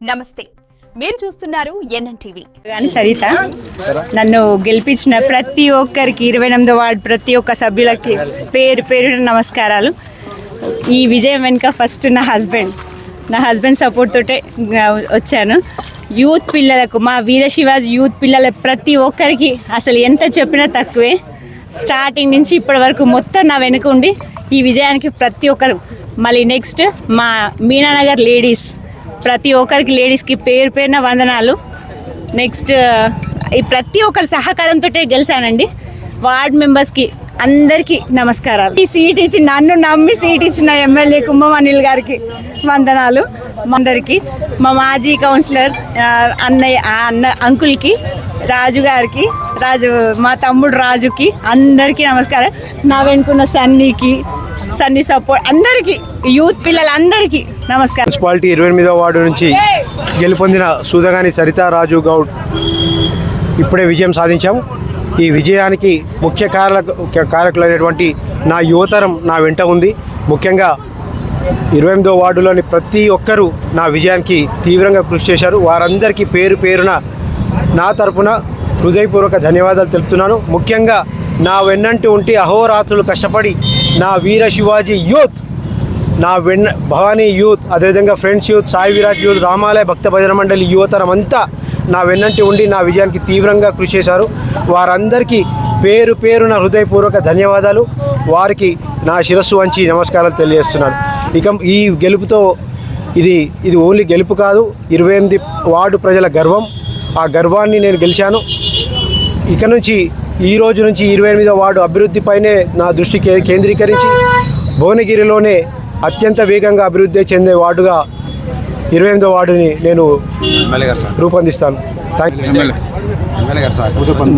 నమస్తే, మీరు చూస్తున్నారు ఎన్ఎన్ టీవీ. కానీ సరిత నన్ను గెలిపించిన ప్రతి ఒక్కరికి 28వ వార్డు ప్రతి ఒక్క సభ్యులకి పేరు పేరున నమస్కారాలు. ఈ విజయం వెనుక ఫస్ట్ నా హస్బెండ్ సపోర్ట్ తోటే వచ్చాను. యూత్ పిల్లలకు, మా వీర శివాజీ యూత్ పిల్లల ప్రతి ఒక్కరికి అసలు ఎంత చెప్పినా తక్కువే. స్టార్టింగ్ నుంచి ఇప్పటి వరకు మొత్తం నా వెనుక ఉండి ఈ విజయానికి ప్రతి ఒక్కరు. మళ్ళీ నెక్స్ట్ మా మీనానగర్ లేడీస్, ప్రతి ఒక్కరికి లేడీస్కి పేరు పేరున వందనాలు. నెక్స్ట్ ఈ ప్రతి ఒక్కరి సహకారంతో గెలిచానండి. వార్డ్ మెంబర్స్కి అందరికీ నమస్కారాలు. ఈ సీట్ ఇచ్చి నన్ను నమ్మి సీట్ ఇచ్చిన ఎమ్మెల్యే కుంభం అనిల్ గారికి వందనాలు. అందరికీ, మా మాజీ కౌన్సిలర్ అన్న అంకుల్కి, రాజు గారికి, మా తమ్ముడు రాజుకి అందరికీ నమస్కారం. నా వెనుకున్న సన్నీ సపోర్ట్ అందరికీ, యూత్ పిల్లలందరికీ నమస్కారం. మున్సిపాలిటీ 28వ వార్డు నుంచి గెలుపొందిన సూదగాని సరితా రాజు గౌడ్ ఇప్పుడే విజయం సాధించాము. ఈ విజయానికి ముఖ్య కారకులైనటువంటి నా యువతరం నా వెంట ఉంది. ముఖ్యంగా 28వ వార్డులోని ప్రతి ఒక్కరూ నా విజయానికి తీవ్రంగా కృషి చేశారు. వారందరికీ పేరు పేరున నా తరపున హృదయపూర్వక ధన్యవాదాలు తెలుపుతున్నాను. ముఖ్యంగా నా వెన్నంటి ఉంటే అహోరాత్రులు కష్టపడి నా వీర శివాజీ యూత్, నా భవానీ యూత్, అదేవిధంగా friends youth, Sai Virat youth, రామాలయ భక్త భజన మండలి యువతరం అంతా నా వెన్నంటి ఉండి నా విజయానికి తీవ్రంగా కృషి చేశారు. వారందరికీ పేరు పేరున హృదయపూర్వక ధన్యవాదాలు. వారికి నా శిరస్సు వంచి నమస్కారాలు తెలియజేస్తున్నాను. ఇక ఈ గెలుపుతో ఇది ఓన్లీ గెలుపు కాదు, 28 వార్డు ప్రజల గర్వం. ఆ గర్వాన్ని నేను గెలిచాను. ఇక నుంచి ఈ రోజు నుంచి 28వ వార్డు అభివృద్ధిపైనే నా దృష్టి కేంద్రీకరించి భువనగిరిలోనే అత్యంత వేగంగా అభివృద్ధి చెందే వార్డుగా 28వ వార్డుని నేను రూపొందిస్తాను.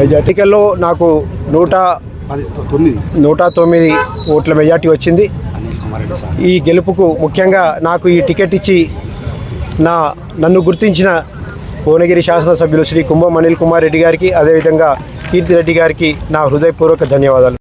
మెజార్టీలో నాకు 109 ఓట్ల మెజార్టీ వచ్చింది. ఈ గెలుపుకు ముఖ్యంగా నాకు ఈ టికెట్ ఇచ్చి నన్ను గుర్తించిన భువనగిరి శాసనసభ్యులు శ్రీ కుంభం అనిల్ కుమార్ రెడ్డి గారికి, అదేవిధంగా కీర్తి రెడ్డి గారికి నా హృదయపూర్వక ధన్యవాదాలు.